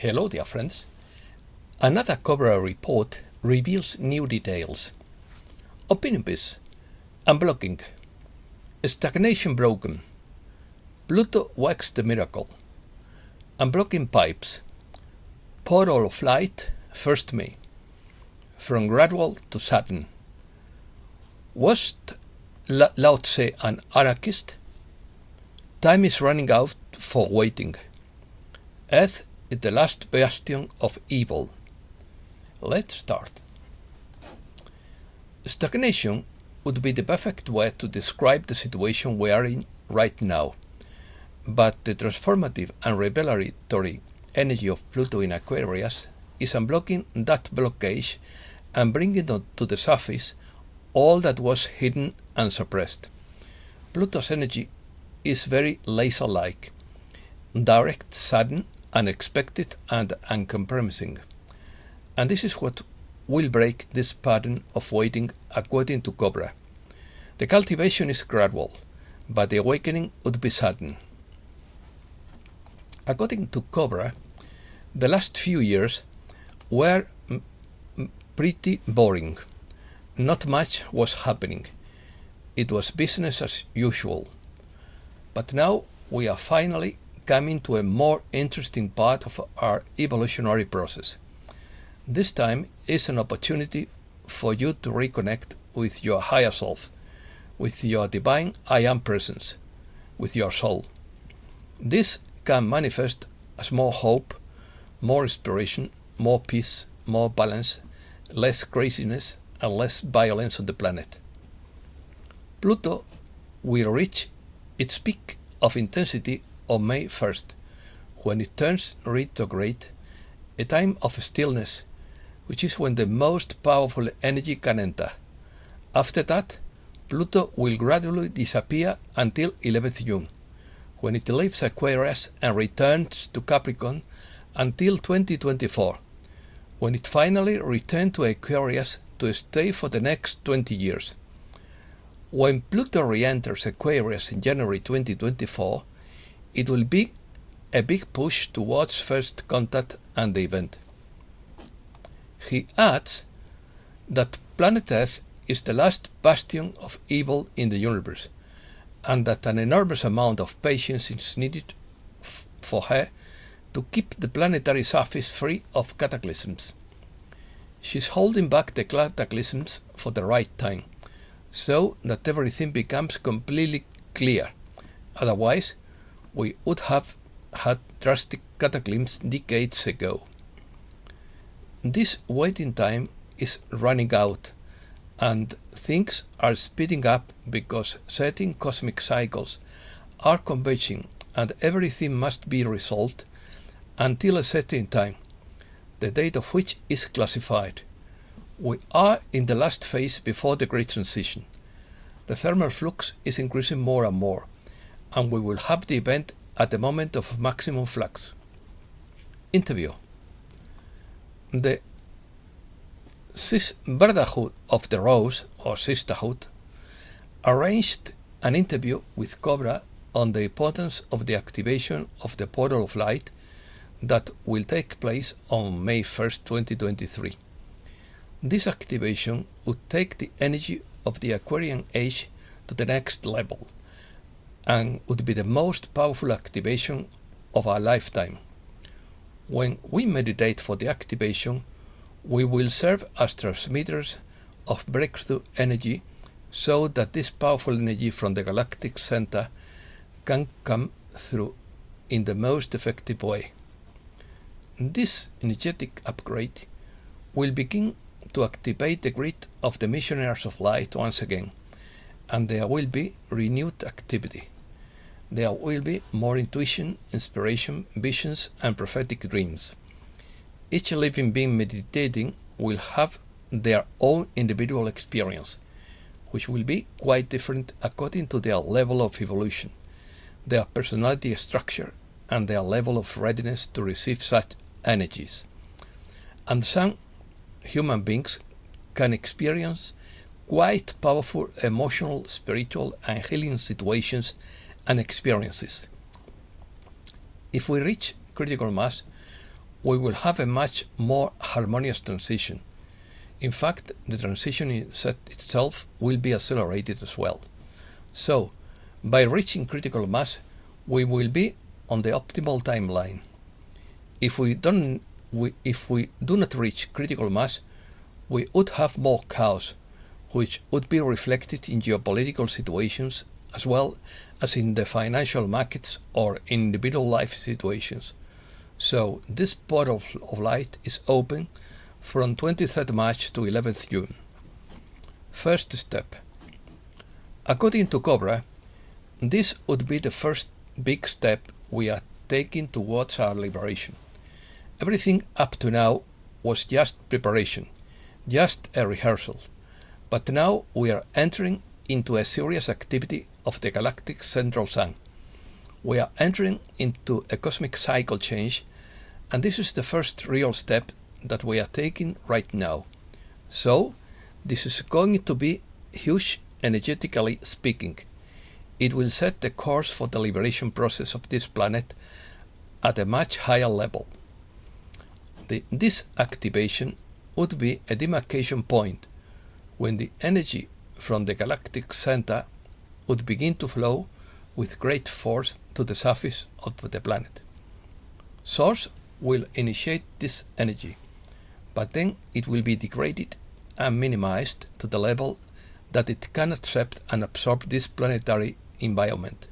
Hello, dear friends. Another Cobra report reveals new details. Opinion piece. Unblocking. Stagnation broken. Pluto works the miracle. Unblocking pipes. Portal of light, 1st May. From gradual to Saturn. Was Lao Tse an anarchist? Time is running out for waiting. Earth is the last bastion of evil. Let's start. Stagnation would be the perfect way to describe the situation we are in right now. But the transformative and revelatory energy of Pluto in Aquarius is unblocking that blockage and bringing to the surface all that was hidden and suppressed. Pluto's energy is very laser-like, direct, sudden, unexpected, and uncompromising. And this is what will break this pattern of waiting according to Cobra. The cultivation is gradual, but the awakening would be sudden. According to Cobra, the last few years were pretty boring. Not much was happening. It was business as usual. But now we are finally coming to a more interesting part of our evolutionary process. This time is an opportunity for you to reconnect with your higher self, with your divine I Am presence, with your soul. This can manifest as more hope, more inspiration, more peace, more balance, less craziness, and less violence on the planet. Pluto will reach its peak of intensity on May 1st, when it turns retrograde, a time of stillness, which is when the most powerful energy can enter. After that, Pluto will gradually disappear until 11th June, when it leaves Aquarius and returns to Capricorn until 2024, when it finally returns to Aquarius to stay for the next 20 years. When Pluto re-enters Aquarius in January 2024, it will be a big push towards first contact and the event. He adds that planet Earth is the last bastion of evil in the universe, and that an enormous amount of patience is needed for her to keep the planetary surface free of cataclysms. She's holding back the cataclysms for the right time, so that everything becomes completely clear. Otherwise, we would have had drastic cataclysms decades ago. This waiting time is running out, and things are speeding up because certain cosmic cycles are converging and everything must be resolved until a certain time, the date of which is classified. We are in the last phase before the great transition. The thermal flux is increasing more and more, and we will have the event at the moment of maximum flux. Interview. The Brotherhood of the Rose, or Sisterhood, arranged an interview with Cobra on the importance of the activation of the Portal of Light that will take place on May 1st, 2023. This activation would take the energy of the Aquarian age to the next level and would be the most powerful activation of our lifetime. When we meditate for the activation, we will serve as transmitters of breakthrough energy so that this powerful energy from the galactic center can come through in the most effective way. This energetic upgrade will begin to activate the grid of the missionaries of light once again, and there will be renewed activity. There will be more intuition, inspiration, visions, and prophetic dreams. Each living being meditating will have their own individual experience, which will be quite different according to their level of evolution, their personality structure, and their level of readiness to receive such energies. And some human beings can experience quite powerful emotional, spiritual, and healing situations and experiences. If we reach critical mass, we will have a much more harmonious transition. In fact, the transition itself will be accelerated as well. So, by reaching critical mass, we will be on the optimal timeline. If we do not reach critical mass, we would have more chaos, which would be reflected in geopolitical situations as well as in the financial markets or in individual life situations. So this portal of light is open from 23rd March to 11th June. First step. According to Cobra, this would be the first big step we are taking towards our liberation. Everything up to now was just preparation, just a rehearsal. But now we are entering into a serious activity of the galactic central sun. We are entering into a cosmic cycle change, and this is the first real step that we are taking right now. So, this is going to be huge energetically speaking. It will set the course for the liberation process of this planet at a much higher level. This activation would be a demarcation point when the energy from the galactic center would begin to flow with great force to the surface of the planet. Source will initiate this energy, but then it will be degraded and minimized to the level that it can accept and absorb this planetary environment.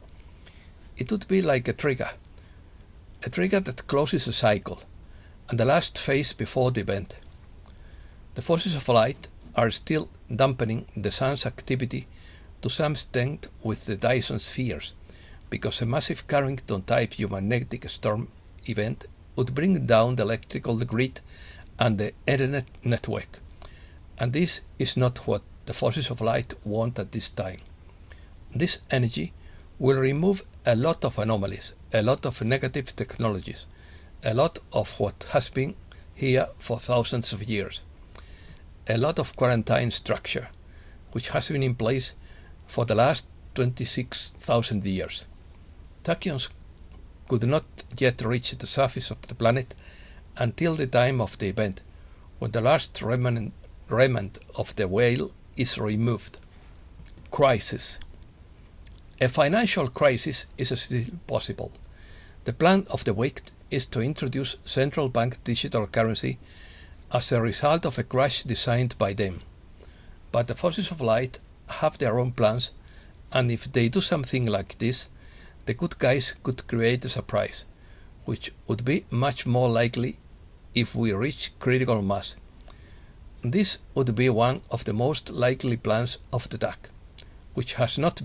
It would be like a trigger that closes a cycle, and the last phase before the event. The forces of light are still dampening the sun's activity to some extent with the Dyson spheres, because a massive Carrington-type geomagnetic storm event would bring down the electrical grid and the internet network. And this is not what the forces of light want at this time. This energy will remove a lot of anomalies, a lot of negative technologies, a lot of what has been here for thousands of years, a lot of quarantine structure, which has been in place for the last 26,000 years. Tachyons could not yet reach the surface of the planet until the time of the event, when the last remnant of the whale is removed. Crisis. A financial crisis is still possible. The plan of the week is to introduce central bank digital currency as a result of a crash designed by them. But the forces of light have their own plans, and if they do something like this, the good guys could create a surprise, which would be much more likely if we reach critical mass. This would be one of the most likely plans of the attack, which has not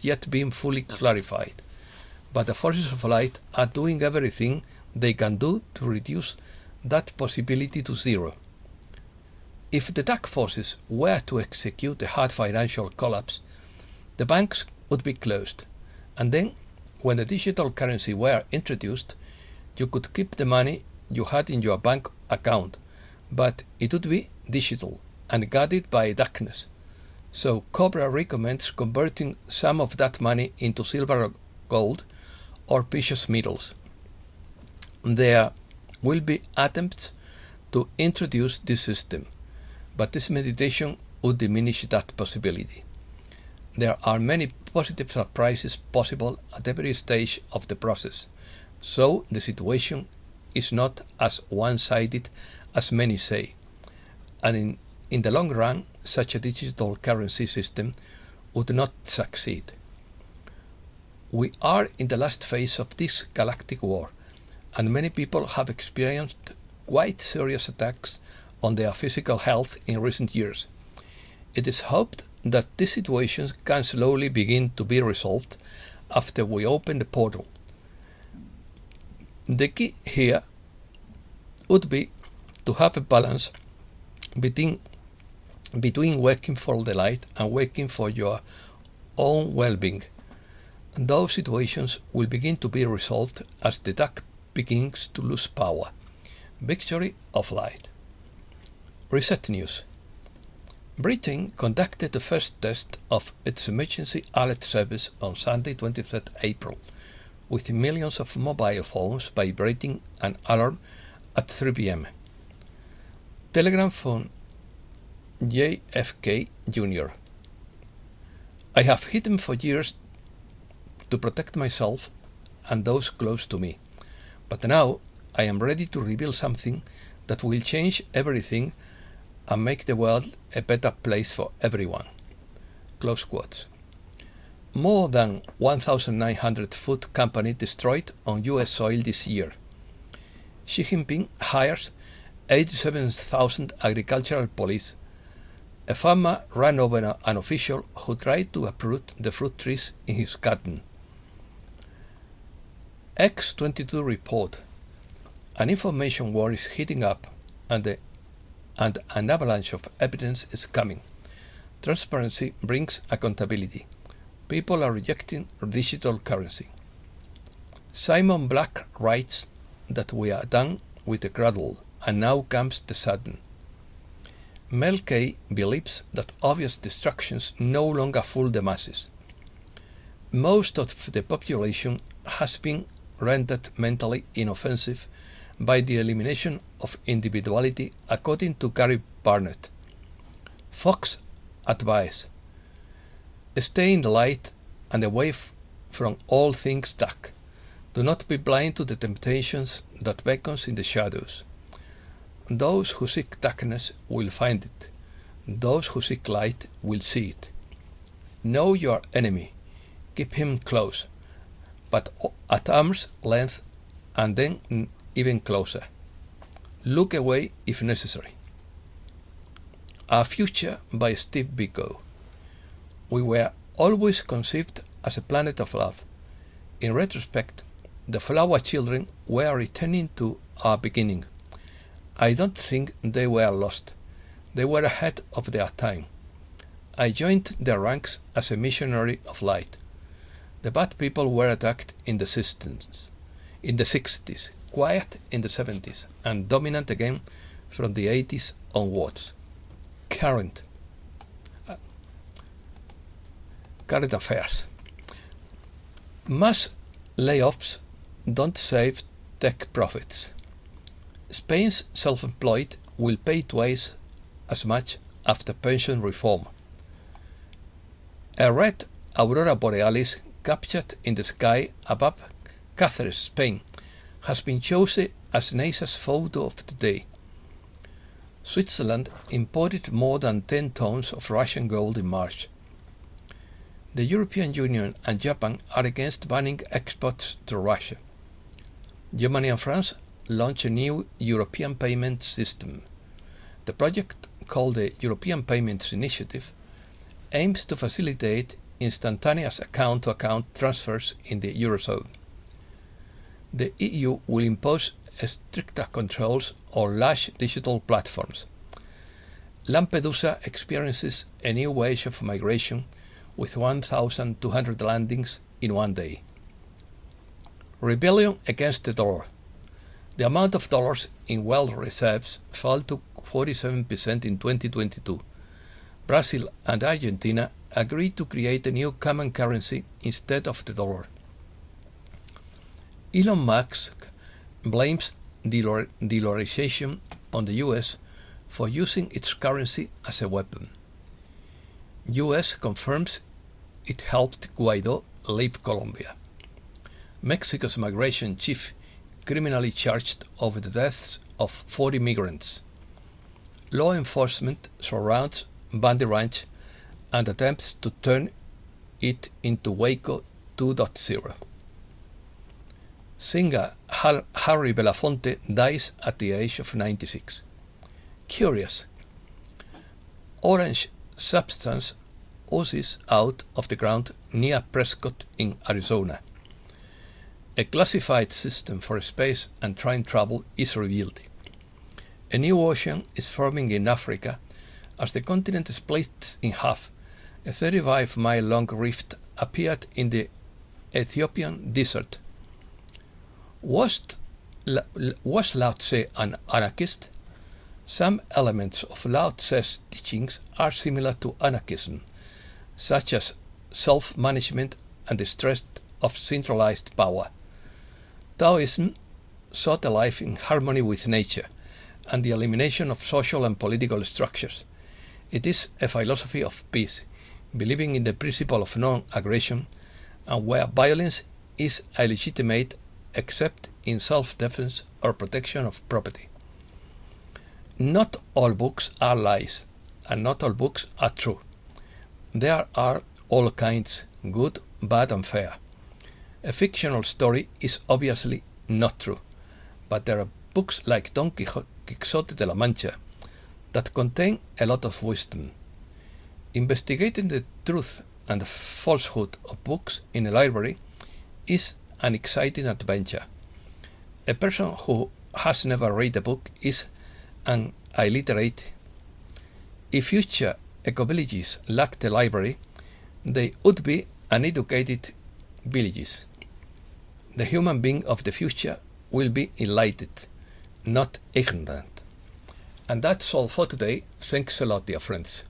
yet been fully clarified. But the forces of light are doing everything they can do to reduce that possibility to zero. If the dark forces were to execute a hard financial collapse, the banks would be closed, and then, when the digital currency were introduced, you could keep the money you had in your bank account, but it would be digital and guarded by darkness. So Cobra recommends converting some of that money into silver or gold or precious metals. There will be attempts to introduce this system, but this meditation would diminish that possibility. There are many positive surprises possible at every stage of the process, so the situation is not as one-sided as many say, and in the long run such a digital currency system would not succeed. We are in the last phase of this galactic war, and many people have experienced quite serious attacks on their physical health in recent years. It is hoped that this situation can slowly begin to be resolved after we open the portal. The key here would be to have a balance between working for the light and working for your own well-being. Those situations will begin to be resolved as the dark begins to lose power. Victory of light. Reset news. Britain conducted the first test of its emergency alert service on Sunday, 23rd April, with millions of mobile phones vibrating an alarm at 3 p.m. Telegram from JFK Jr. I have hidden for years to protect myself and those close to me, but now I am ready to reveal something that will change everything and make the world a better place for everyone. Close quotes. More than 1,900 food companies destroyed on US soil this year. Xi Jinping hires 87,000 agricultural police. A farmer ran over an official who tried to uproot the fruit trees in his garden. X22 report. An information war is heating up and an avalanche of evidence is coming. Transparency brings accountability. People are rejecting digital currency. Simon Black writes that we are done with the gradual and now comes the sudden. Mel K believes that obvious distractions no longer fool the masses. Most of the population has been rendered mentally inoffensive by the elimination of individuality, according to Gary Barnett. Fox advice: stay in the light and away from all things dark. Do not be blind to the temptations that beckons in the shadows. Those who seek darkness will find it. Those who seek light will see it. Know your enemy. Keep him close, but at arm's length, and then even closer. Look away if necessary. Our Future by Steve Biko. We were always conceived as a planet of love. In retrospect, the flower children were returning to our beginning. I don't think they were lost. They were ahead of their time. I joined their ranks as a missionary of light. The bad people were attacked in the 60s, quiet in the 70s, and dominant again from the 80s onwards. Current affairs. Mass layoffs don't save tech profits. Spain's self-employed will pay twice as much after pension reform. A red aurora borealis captured in the sky above Cáceres, Spain, has been chosen as NASA's photo of the day. Switzerland imported more than 10 tons of Russian gold in March. The European Union and Japan are against banning exports to Russia. Germany and France launch a new European payment system. The project, called the European Payments Initiative, aims to facilitate instantaneous account-to-account transfers in the Eurozone. The EU will impose stricter controls on large digital platforms. Lampedusa experiences a new wave of migration with 1,200 landings in one day. Rebellion against the dollar. The amount of dollars in world reserves fell to 47% in 2022. Brazil and Argentina agreed to create a new common currency instead of the dollar. Elon Musk blames dollarization on the US for using its currency as a weapon. US confirms it helped Guaido leave Colombia. Mexico's migration chief criminally charged over the deaths of 40 migrants. Law enforcement surrounds Bundy Ranch and attempts to turn it into Waco 2.0. Singer Harry Belafonte dies at the age of 96. Curious. Orange substance oozes out of the ground near Prescott in Arizona. A classified system for space and time travel is revealed. A new ocean is forming in Africa as the continent splits in half. A 35-mile-long rift appeared in the Ethiopian desert. Was Lao Tse an anarchist? Some elements of Lao Tse's teachings are similar to anarchism, such as self-management and distrust of centralized power. Taoism sought a life in harmony with nature and the elimination of social and political structures. It is a philosophy of peace, believing in the principle of non-aggression, and where violence is illegitimate except in self-defense or protection of property. Not all books are lies, and not all books are true. There are all kinds, good, bad, and fair. A fictional story is obviously not true, but there are books like Don Quixote de la Mancha that contain a lot of wisdom. Investigating the truth and the falsehood of books in a library is an exciting adventure. A person who has never read a book is an illiterate. If future eco-villages lacked a library, they would be uneducated villages. The human being of the future will be enlightened, not ignorant. And that's all for today. Thanks a lot, dear friends.